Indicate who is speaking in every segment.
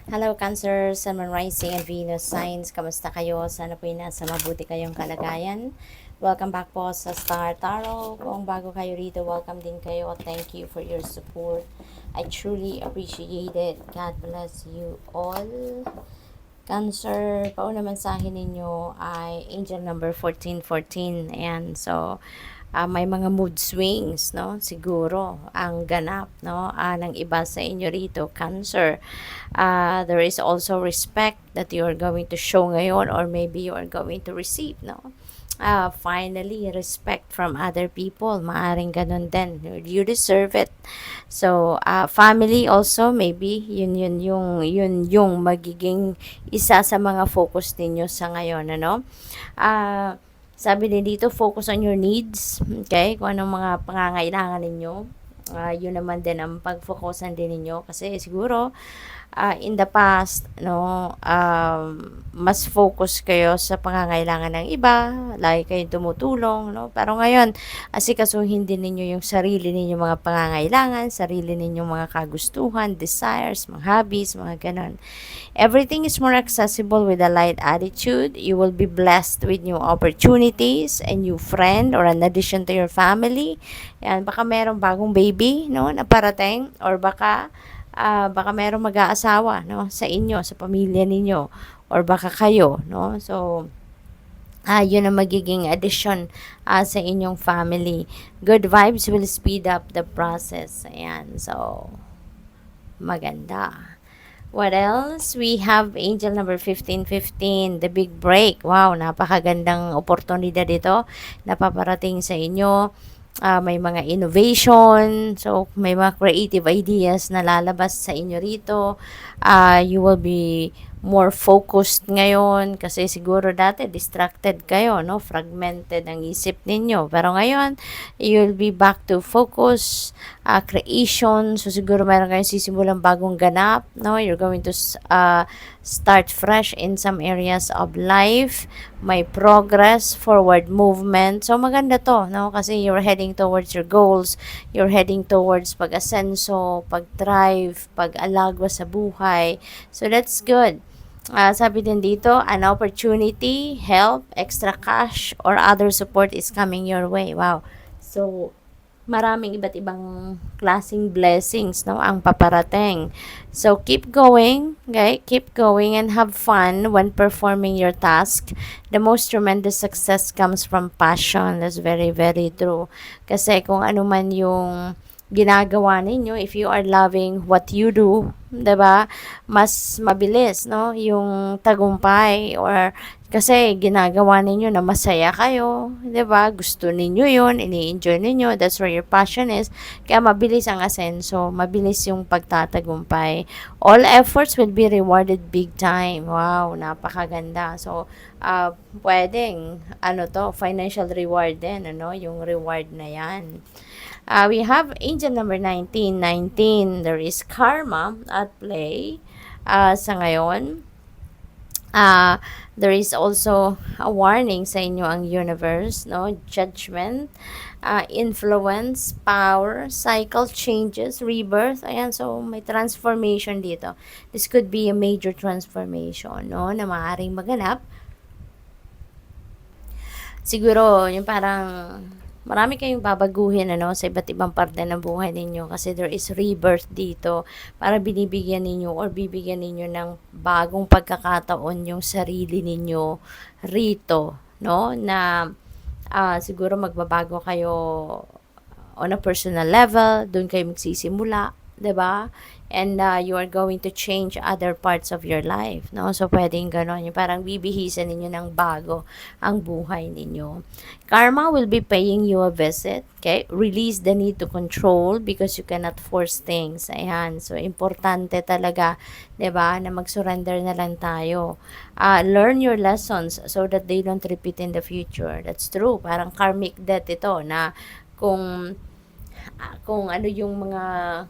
Speaker 1: Hello Cancer, Sun, Moon, Rising, and Venus Signs. Kamusta kayo? Sana po nasa mabuti kayong kalagayan. Welcome back po sa Star Tarot. Kung bago kayo rito, welcome din kayo. Thank you for your support. I truly appreciate it. God bless you all. Cancer, pauna mensahe ninyo ay angel number 1414. Ayan, so may mga mood swings, no? Siguro ang ganap, no? Ng iba sa inyo rito, Cancer. There is also respect that you are going to show ngayon, or maybe you are going to receive, no? Finally, respect from other people. Maaring ganun din. You deserve it. So, family also, maybe, yun yung magiging isa sa mga focus ninyo sa ngayon, ano? Sabi din dito, focus on your needs, okay? Kung anong mga pangangailangan ninyo. Yun naman din ang pag-focusan din ninyo. Kasi siguro, in the past, no, mas focus kayo sa pangangailangan ng iba, lagi kayong tumutulong, no? Pero ngayon, asikasuhin din ninyo yung sarili ninyong mga pangangailangan, sarili ninyong mga kagustuhan, desires, mga hobbies, mga ganon. Everything is more accessible with a light attitude. You will be blessed with new opportunities, a new friend, or an addition to your family. Yan, baka merong bagong baby, no, na parating, or baka merong mag-aasawa, no, sa inyo, sa pamilya ninyo, or baka kayo, no. So, yun ang magiging addition sa inyong family. Good vibes will speed up the process. Ayan, so, maganda. What else? We have angel number 1515, the big break. Wow, napakagandang oportunidad ito na paparating sa inyo. May mga innovation, so may mga creative ideas na lalabas sa inyo rito. You will be more focused ngayon kasi siguro dati distracted kayo, no? Fragmented ang isip ninyo. Pero ngayon, you'll be back to focus, creation. So siguro mayroon kayong sisimulang bagong ganap, no? You're going to start fresh in some areas of life. May progress, forward movement. So maganda to, no? Kasi you're heading towards your goals. You're heading towards pag-asenso, pag-thrive, pag-alagwa sa buhay. So that's good. Sabi din dito, an opportunity, help, extra cash, or other support is coming your way. Wow. So, maraming iba't ibang klaseng blessings, no, ang paparating. So, keep going, okay? Keep going and have fun when performing your task. The most tremendous success comes from passion. That's very, very true. Kasi kung ano man yung ginagawa ninyo, if you are loving what you do, 'di ba? Mas mabilis, no, yung tagumpay, or kasi ginagawa ninyo na masaya kayo, 'di ba? Gusto ninyo 'yon, ini-enjoy ninyo, that's where your passion is. Kaya mabilis ang asenso, mabilis yung pagtatagumpay. All efforts will be rewarded big time. Wow, napakaganda. So, pwedeng ano to, financial reward din, ano, yung reward na 'yan. We have angel number 1919. There is karma at play sa ngayon. There is also a warning sa inyo ang universe, no? Judgment, influence, power, cycle changes, rebirth. Ayan, so may transformation dito. This could be a major transformation, no, na maaaring maganap. Siguro, yung parang marami kayong babaguhin, ano, sa iba't ibang parte ng buhay ninyo kasi there is rebirth dito para binibigyan ninyo or bibigyan ninyo ng bagong pagkakataon yung sarili ninyo rito, no, na siguro magbabago kayo on a personal level, doon kayo magsisimula, 'di ba? And you are going to change other parts of your life, no? So pwedeng ganon, yung parang bibihisan ninyo ng bago ang buhay ninyo. Karma will be paying you a visit, okay? Release the need to control because you cannot force things. Ayan, so importante talaga, 'di ba, na mag-surrender na lang tayo. Learn your lessons so that they don't repeat in the future. That's true. Parang karmic debt ito na kung ano yung mga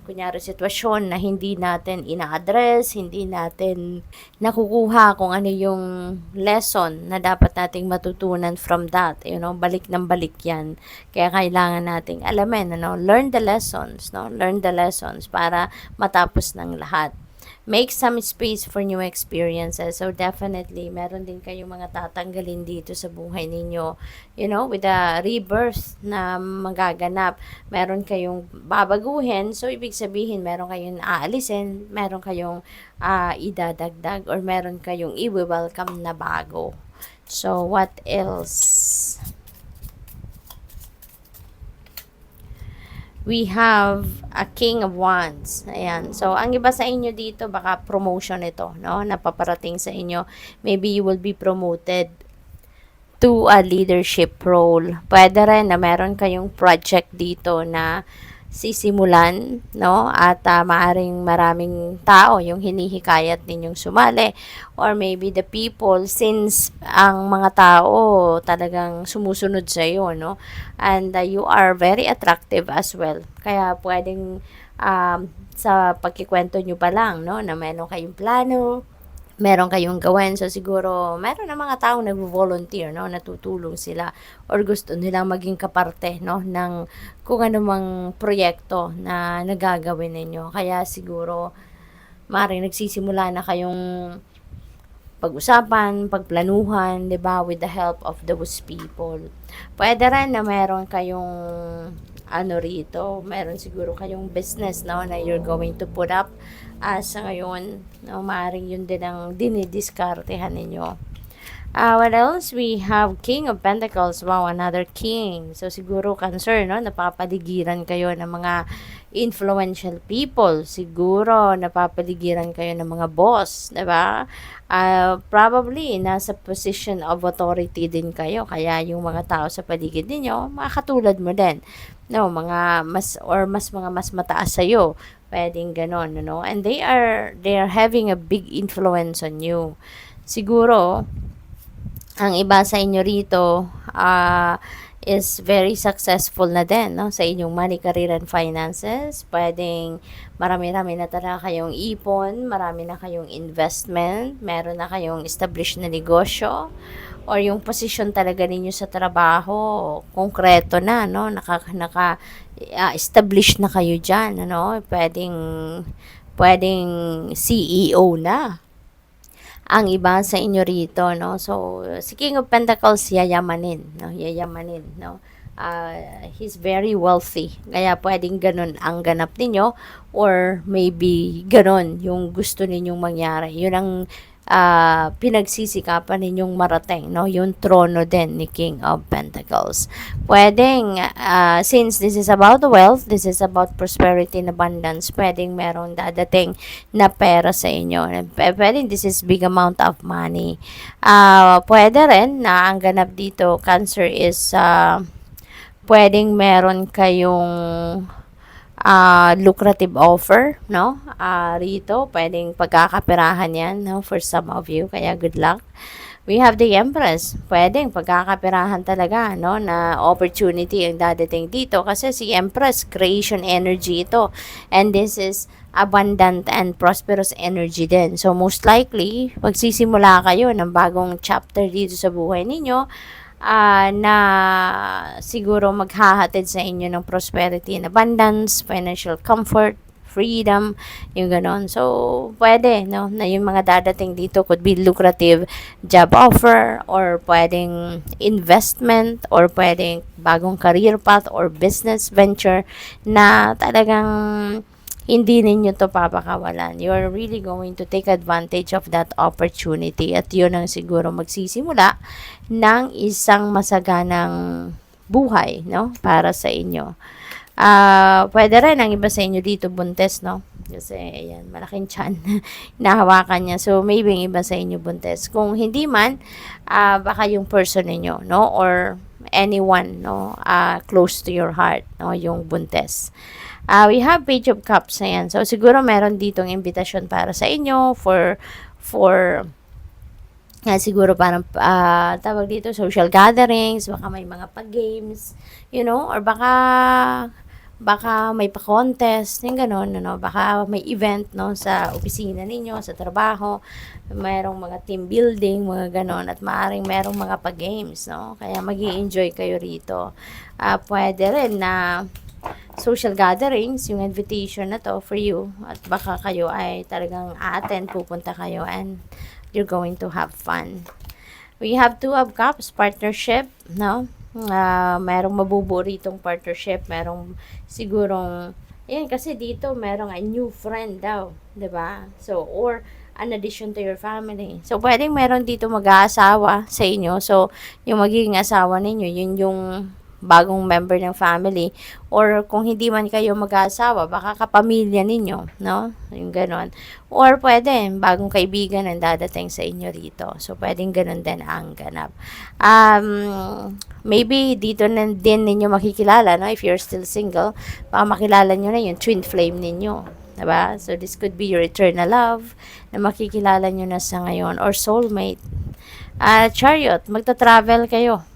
Speaker 1: kunyari sitwasyon na hindi natin ina-address, hindi natin nakukuha kung ano yung lesson na dapat nating matutunan from that, you know, balik ng balik yan. Kaya kailangan nating alamin, ano, learn the lessons, no? Learn the lessons para matapos ng lahat. make some space for new experiences. So definitely, meron din kayong mga tatanggalin dito sa buhay ninyo. You know, with the rebirth na magaganap, meron kayong babaguhin. So ibig sabihin, meron kayong aalisin, meron kayong idadagdag, or meron kayong i-welcome na bago. So what else? We have a King of Wands. Ayan. So, ang iba sa inyo dito, baka promotion ito, no? Napaparating sa inyo. Maybe you will be promoted to a leadership role. Pwede rin na meron kayong project dito na sisimulan, no? At maaring maraming tao yung hinihikayat ninyong sumali, or maybe the people, since ang mga tao talagang sumusunod sa iyo, no? And you are very attractive as well. Kaya pwedeng sa pagkikwento nyo pa lang, no, na meron kayong plano, meron kayong gawin. So, siguro, meron na mga taong nag-volunteer, no? Natutulong sila or gusto nilang maging kaparte, no? Ng kung anumang proyekto na nagagawin ninyo. Kaya siguro, maaaring nagsisimula na kayong pag-usapan, pagplanuhan, 'di ba, with the help of those people. Pwede rin na meron kayong rito, meron siguro kayong business, no, na you're going to put up sa ngayon, no, maaaring yun din ang dinidiskartehan ninyo. What else? We have King of Pentacles. Wow, another king. So, siguro, Cancer, no? Napapaligiran kayo ng mga influential people. Siguro, napapaligiran kayo ng mga boss, diba? Probably, nasa position of authority din kayo. Kaya, yung mga tao sa paligid ninyo, makakatulad mo din. No, mga mas mataas sa'yo. Pwedeng ganon, no? And they are having a big influence on you. Siguro, ang iba sa inyo rito is very successful na din, no? Sa inyong money, career, and finances. Pwedeng marami-rami na talaga kayong ipon, marami na kayong investment, meron na kayong established na negosyo, or yung position talaga ninyo sa trabaho, konkreto na, no? Establish na kayo dyan, ano? Pwedeng CEO na ang iba sa inyo rito, no? So, si King of Pentacles, yayamanin, no? Yayamanin, no? He's very wealthy. Kaya pwedeng ganun ang ganap ninyo, or maybe ganun yung gusto ninyong mangyari. Yun ang pinagsisikapan ninyong marating, no? Yung trono din ni King of Pentacles. Pwedeng, since this is about wealth, this is about prosperity and abundance, pwedeng merong dadating na pera sa inyo. Pwedeng this is big amount of money. Pwede rin na ang ganap dito, Cancer, is pwedeng meron kayong lucrative offer, no? Rito, pwedeng pagkakapirahan yan, no? For some of you, kaya good luck. We have the Empress. Pwedeng pagkakapirahan talaga, no? Na opportunity ang dadating dito. Kasi si Empress, creation energy ito. And this is abundant and prosperous energy din. So, most likely, magsisimula kayo ng bagong chapter dito sa buhay ninyo, na siguro maghahatid sa inyo ng prosperity and abundance, financial comfort, freedom, yung ganon. So, pwede, no, na yung mga dadating dito could be lucrative job offer, or pwedeng investment, or pwedeng bagong career path or business venture na talagang hindi ninyo to papakawalan. You're really going to take advantage of that opportunity, at yun ang siguro magsisimula ng isang masaganang buhay, no, para sa inyo. Pwede rin ang iba sa inyo dito buntes, no? Kasi, ayan, malaking tiyan. Nahawakan niya. So, maybe ang iba sa inyo buntes. Kung hindi man, baka yung person ninyo, no? Or anyone, no? Close to your heart, no? Yung buntes. We have Page of Cups, ayan. So, siguro meron ditong invitation para sa inyo for siguro parang tawag dito, social gatherings, baka may mga pag-games, you know, or baka may pa-contest, yung gano'n, ano, baka may event, no, sa opisina ninyo, sa trabaho, mayroong mga team building, mga gano'n, at maaaring mayroong mga pag-games, no, kaya mag-i-enjoy kayo rito. Pwede rin na social gatherings, yung invitation na to for you. At baka kayo ay talagang a-attend, pupunta kayo and you're going to have fun. We have two of cups, partnership, no? Merong mabubuo ritong partnership, merong sigurong, yan kasi dito merong a new friend daw, 'di ba? So, or an addition to your family. So, pwedeng meron dito mag-aasawa sa inyo. So, yung magiging asawa ninyo, yun yung bagong member ng family, or kung hindi man kayo mag-aasawa, baka kapamilya ninyo, no? Yung ganon. Or pwede, bagong kaibigan ang dadating sa inyo rito. So, pwedeng ganon din ang ganap. Maybe dito na din ninyo makikilala, no? If you're still single, baka makilala nyo na yung twin flame ninyo. Diba? So, this could be your eternal love na makikilala nyo na sa ngayon, or soulmate. Chariot, magta-travel kayo.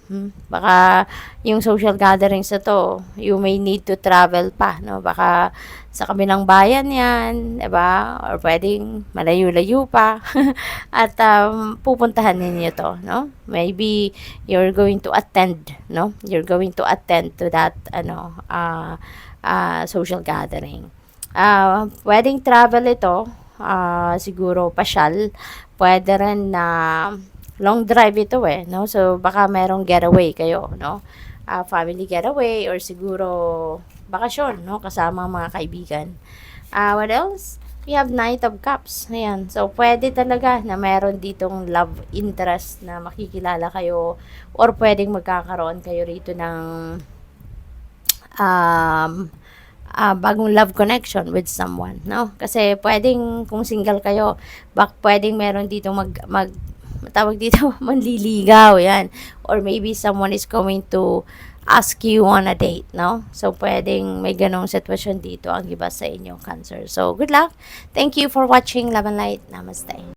Speaker 1: Baka yung social gatherings na to, you may need to travel pa, no? Baka sa kabilang bayan yan, diba? Or pwedeng malayo-layo pa. At pupuntahan ninyo to, no? Maybe you're going to attend, no? You're going to attend to that, social gathering. Pwedeng travel ito, siguro pasyal. Pwede rin na long drive ito no? So, baka merong getaway kayo, no? Family getaway or siguro bakasyon, no? Kasama ang mga kaibigan. What else? We have Knight of Cups. Ayan. So, pwede talaga na meron ditong love interest na makikilala kayo, or pwedeng magkakaroon kayo rito ng bagong love connection with someone, no? Kasi pwedeng kung single kayo, pwedeng meron dito tawag dito, manliligaw, yan. Or maybe someone is going to ask you on a date, no? So, pwedeng may ganong sitwasyon dito ang iba sa inyong Cancer. So, good luck. Thank you for watching Love and Light. Namaste.